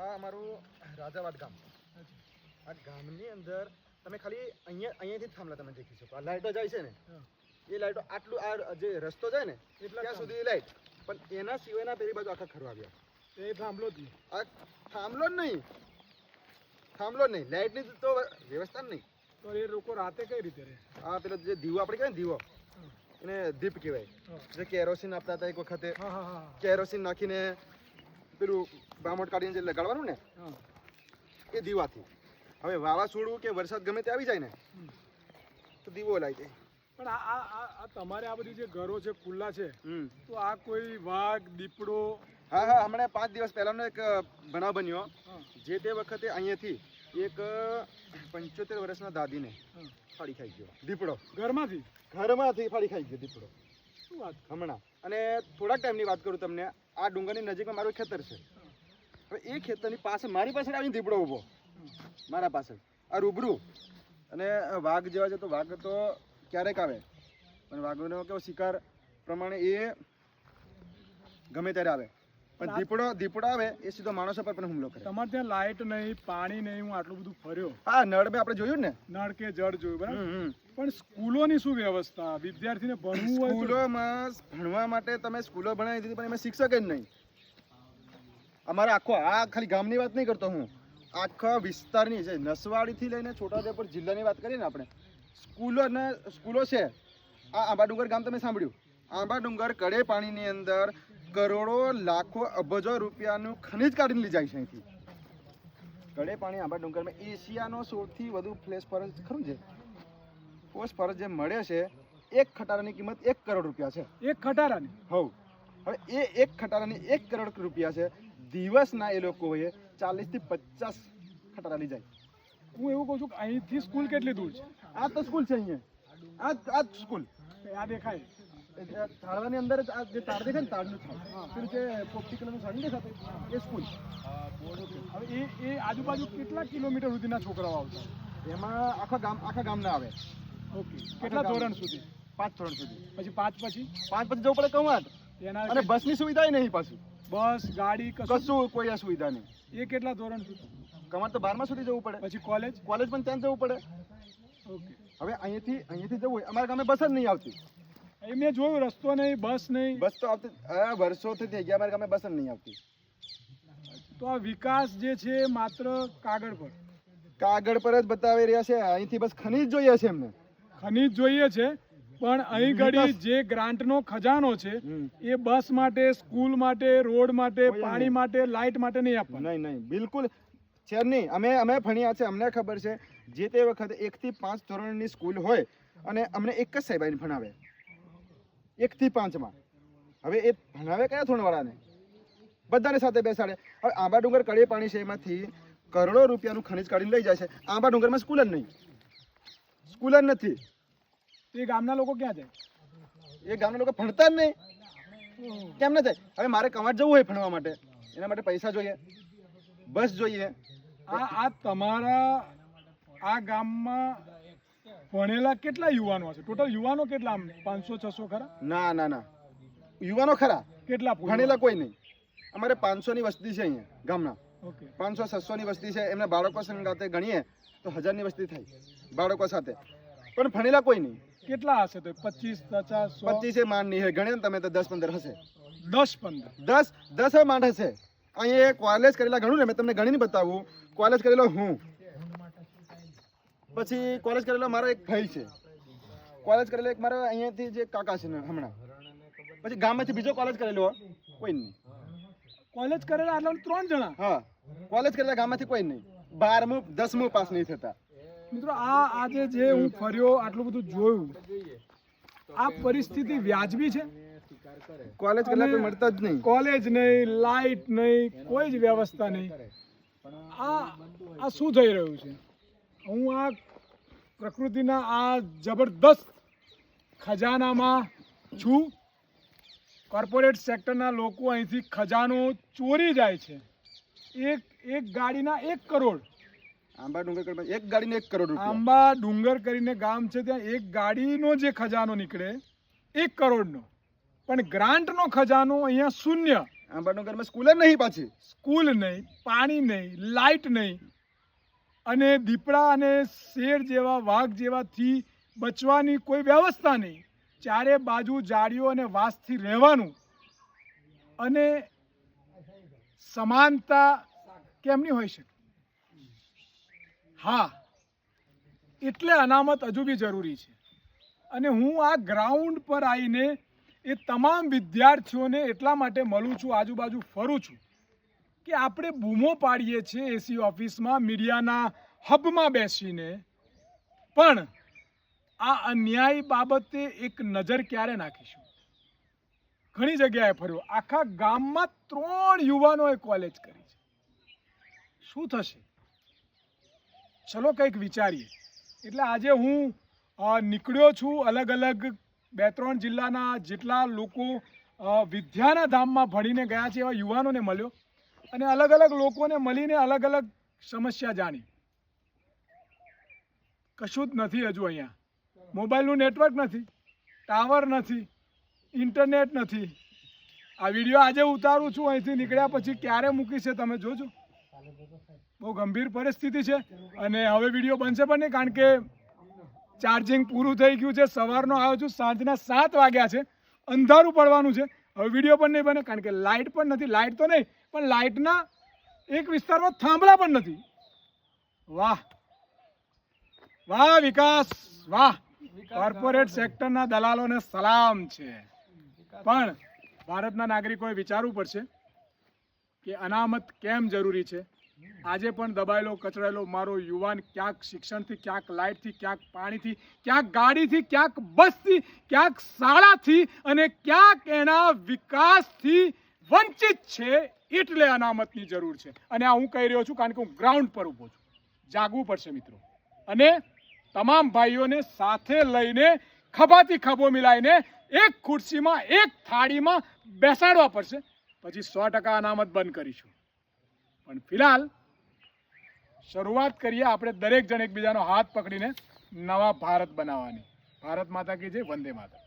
આ અમારું રાજાવાડ ગામ. આ ગામની અંદર તમે ખાલી અહીંયાથી જ થાંભલા તમે દેખી શકો. આ લાઈટો જાય છે ને, એ લાઈટો આટલું આ જે રસ્તો જાય ને ત્યાં સુધી લાઈટ, પણ એના સિવાયના પેલી બાજુ આખા ખરવા આવ્યા. એ થાંભલો જ નહીં, આ થાંભલો જ નહીં, થાંભલો જ નહીં, લાઈટની તો વ્યવસ્થા જ નહીં. તો એ લોકો રાતે કઈ રીતે રહે? આ પેલો જે દીવો આપણે કહેવાય ને, દીવો એને દીપ કહેવાય, જે કેરોસીન આપતા હતા એક વખતે. કેરોસીન નાખીને પેલું બામોટ કાઢીને જે લગાડવાનું ને, એ દીવાથી. હવે વાવાઝોડું કે વરસાદ ગમે તે આવી જાય ને તો દીવો લાવી જાય. પણ આ તમારે આ બધી જે ઘરો છે ખુલ્લા છે, તો આ કોઈ વાઘ દીપડો? હા હા, હમણાં 5 દિવસ પહેલાનો એક બનાવ બન્યો. જે તે વખતે અહીંયાથી એક 75 વર્ષના દાદીને ફાડી ખાઈ ગયો દીપડો. ઘરમાંથી ફાડી ખાઈ ગયો દીપડો. શું વાત હમણાં? અને થોડાક ટાઈમની વાત કરું તમને, આ ડુંગરની નજીકમાં મારું ખેતર છે. હવે એ ખેતરની પાસે મારી પાછળ આવીને દીપડો ઊભો, મારા પાછળ આ રૂબરૂ. અને વાઘ જેવા છે તો વાઘ તો ક્યારેક આવે, પણ વાઘનો કેવો શિકાર પ્રમાણે એ ગમે ત્યારે આવે, પણ દીપડો આવે એ સીધો માણસો પર પણ હુમલો કરે. તમારે ત્યાં લાઇટ નહીં, પાણી નહીં, હું આટલું બધું ફર્યો. હા, નળ મેં આપણે જોયું ને, નળ કે જળ જોયું, બરાબર. પણ સ્કૂલોની શું વ્યવસ્થા? વિદ્યાર્થીને ભણવું હોય સ્કૂલોમાં ભણવા માટે તમે સ્કૂલો બનાવી દીધી, પણ એમાં શિક્ષક જ નહીં. અમારે આખો આ ખાલી ગામની વાત નહીં કરતો હું, આખા વિસ્તારની છે, નસવાડીથી લઈને છોટાઉદેપુર જિલ્લાની વાત કરીએ ને આપણે, સ્કૂલો છે. આ આંબાડુંગર ગામ તમે સાંભળ્યું? આંબાડુંગર કડે પાણીની અંદર કરોડો લાખો અબજો રૂપિયાનું ખનીજ કાઢીને લઈ જાય છે અહીંથી. કડે પાણી આંબાડુંગરમાં એશિયાનો સૌથી વધુ ફોસ્ફરસ ખરું છે, ફોસ્ફરસ જે મળે છે, એક ખટારાની કિંમત 1 કરોડ રૂપિયા છે. એક ખટારાની? હવ. હવે એ એક ખટારાની 1 કરોડ રૂપિયા છે. દિવસના એ લોકોએ 40 થી 50 ખટારા લઈ જાય. હું એવું કહું છું કે અહીંથી સ્કૂલ કેટલી દૂર છે? આ તો સ્કૂલ છે અહીંયા, આ સ્કૂલ આ દેખાય તાળવાની અંદર જ, આ જે તાળ દેખાય ને, તાળનું થાળ પેલું જે 40 કિલોનું સાડી દેખાતું એ સ્કૂલ. હવે એ આજુબાજુ કેટલા કિલોમીટર સુધીના છોકરાઓ આવતા? એમાં આખા ગામના આવે. ઓકે. કેટલા ધોરણ સુધી? 5 ધોરણ સુધી. પછી 5 પછી જવું પડે કવાંટ. અને બસની સુવિધા નહીં પાછું. બસ ગાડી કશું કોઈ સુવિધા નહીં. એ કેટલા ધોરણ સુધી? કવાંટ તો 12મા સુધી જવું પડે. પછી કોલેજ પણ ત્યાં જવું પડે. ઓકે. હવે અહીંયાથી જવું હોય, અમારા ગામે બસ જ નહીં આવતી. એ મેં જોયું, રસ્તો નહીં, બસ નહીં. બસ તો આવતી વર્ષોથી થઈ ગયા, અમારા ગામે બસ જ નહીં આવતી. તો આ વિકાસ જે છે માત્ર કાગળ પર જ બતાવી રહ્યા છે. અહીંથી બસ ખનીજ જોઈએ છે એમને. ખનીજ જોઈએ છે, પણ અહીં ઘડી જે ગ્રાન્ટનો ખજાનો છે એ બસ માટે, સ્કૂલ માટે, રોડ માટે, પાણી માટે, લાઇટ માટે નહીં આપવા. નહીં, બિલકુલ છે નહીં. અમે ભણ્યા છે, અમને ખબર છે. જે તે વખતે 1 થી 5 ધોરણની સ્કૂલ હોય અને અમને એક જ સાહેબાઈને ભણાવે 1 થી 5માં. હવે એ ભણાવે કયા ધોરણવાળાને? બધાને સાથે બેસાડે. હવે આંબાડુંગર કડે પાણી છે, એમાંથી કરોડો રૂપિયાનું ખનીજ કાઢીને લઈ જાય છે. આંબાડુંગરમાં સ્કૂલ જ નહીં, સ્કૂલ જ નથી. એ ગામના લોકો ક્યાં જાય? એ ગામના લોકો ભણતા જ નહીં. કેમ ન જાય? હવે મારે કવાંટ જવું હોય ભણવા માટે, એના માટે પૈસા જોઈએ, બસ જોઈએ. આ તમારા આ ગામમાં ભણેલા કેટલા યુવાનો હશે? ટોટલ યુવાનો કેટલા? આમ 500-600 ખરા? ના, યુવાનો ખરા. કેટલા ભણેલા કોઈ નહીં. અમારે 500ની વસ્તી છે અહીંયા ગામના. ઓકે. 500-600ની વસ્તી છે. એમના બાળકો સાથે ગણીએ તો 1000ની વસ્તી થાય બાળકો સાથે, પણ ભણેલા કોઈ નહીં. કેટલા હશે? તો 25, 50, 25 માંડ નહીં. ગણે ને તમે તો 10-15 હશે. 10 માંડ હશે. અહીંયા કોલેજ કરેલા ઘણું ને, મેં તમને ગણીને બતાવું. કોલેજ કરેલો હું, પછી કોલેજ કરેલો મારો એક ભાઈ છે, કોલેજ કરેલો એક મારા અહીંયાથી જે કાકા છે હમણાં, પછી ગામમાંથી બીજો કોલેજ કરેલો કોઈ નહીં. કોલેજ કરેલા આટલા 3 જણા? હા, કોલેજ કરેલા ગામમાંથી કોઈ નહીં. 12મું 10મું પાસ નહીં થતા. મિત્રો, આજે જે હું ફર્યો, આટલું બધું જોયું, આ પરિસ્થિતિ વ્યાજબી છે? કોલેજ કરેલા કોઈ મળતા જ નહીં. કોલેજ નહીં, લાઇટ નહીં, કોઈ જ વ્યવસ્થા નહીં. આ શું થઈ રહ્યું છે? હું આ પ્રકૃતિના આ જબરદસ્ત ખજાનામાં છું. કોર્પોરેટ સેક્ટરના લોકો અહીંથી ખજાનો ચોરી જાય છે. એક ગાડીના 1 કરોડ. આંબાડુંગર એક ગાડીને 1 કરોડ રૂપિયા. આંબાડુંગર કરીને ગામ છે, ત્યાં એક ગાડીનો જે ખજાનો નીકળે 1 કરોડનો, પણ ગ્રાન્ટનો ખજાનો અહીંયા શૂન્ય. આંબાડનગરમાં સ્કૂલ જ નહીં પાછી. સ્કૂલ નહીં, પાણી નહીં, લાઇટ નહીં, અને દીપડા અને શેર જેવા વાઘ જેવાથી બચવાની કોઈ વ્યવસ્થા નહીં. ચારે બાજુ જાળીઓ અને વાંસથી રહેવાનું, અને સમાનતા કેમની હોઈ શકે? હા, એટલે અનામત હજુ બી જરૂરી છે. અને હું આ ગ્રાઉન્ડ પર આવીને એ તમામ વિદ્યાર્થીઓને એટલા માટે મળું છું, આજુબાજુ ફરું છું, કે આપણે બૂમો પાડીએ છીએ એસી ઓફિસમાં, મીડિયાના હબમાં બેસીને, પણ આ અન્યાય બાબતે એક નજર ક્યારે નાખીશું? ઘણી જગ્યાએ ફર્યો, આખા ગામમાં 3 યુવાનોએ કોલેજ કરી છે. શું થશે? ચલો કંઈક વિચારીએ. એટલે આજે હું નીકળ્યો છું, અલગ અલગ 2-3 જિલ્લાના જેટલા લોકો વિદ્યાના ધામમાં ભણીને ગયા છે એવા યુવાનોને મળ્યો, અને અલગ અલગ લોકોને મળીને અલગ અલગ સમસ્યા જાણી. કશું જ નથી હજુ અહીંયા. મોબાઈલનું નેટવર્ક નથી, ટાવર નથી, ઇન્ટરનેટ નથી. આ વિડીયો આજે ઉતારું છું, અહીંથી નીકળ્યા પછી ક્યારે મૂકીશે તમે જોજો. બહુ ગંભીર પરિસ્થિતિ છે. અને હવે વિડીયો બનશે પણ નહીં, કારણ કે ચાર્જિંગ પૂરું થઈ ગયું છે. સવારનો આવ્યો છું, સાંજના 7 વાગ્યા છે, અંધારું પડવાનું છે. હવે વિડીયો પણ નહીં બને, કારણ કે લાઇટ પણ નથી. લાઇટ તો નહીં, પણ લાઇટના એક વિસ્તારમાં થાંભલા પણ નથી. વાહ વાહ વિકાસ, વાહ. કોર્પોરેટ સેક્ટરના દલાલોને સલામ છે. પણ ભારતના નાગરિકોએ વિચારવું પડશે કે અનામત કેમ જરૂરી છે. આજે પણ દબાયેલો કચડાયેલો મારો યુવાન ક્યાંક શિક્ષણથી, ક્યાંક લાઇટથી, ક્યાંક પાણીથી, ક્યાંક ગાડીથી, ક્યાંક બસથી, ક્યાંક શાળાથી, અને ક્યાંક એના વિકાસથી વંચિત છે. એટલે અનામતની જરૂર છે. અને આ હું કહી રહ્યો છું કારણ કે હું ગ્રાઉન્ડ પર ઊભો છું. જાગવું પડશે મિત્રો, અને તમામ ભાઈઓને સાથે લઈને ખભાથી ખભો મિલાઈને એક ખુરશીમાં, એક થાળીમાં બેસાડવા પડશે. પછી 100% અનામત બંધ કરીશું. પણ ફિલહાલ શરૂઆત કરીએ આપણે દરેક જણ એકબીજાનો હાથ પકડીને નવા ભારત બનાવવાની. ભારત માતા કી જય, વંદે માતરમ.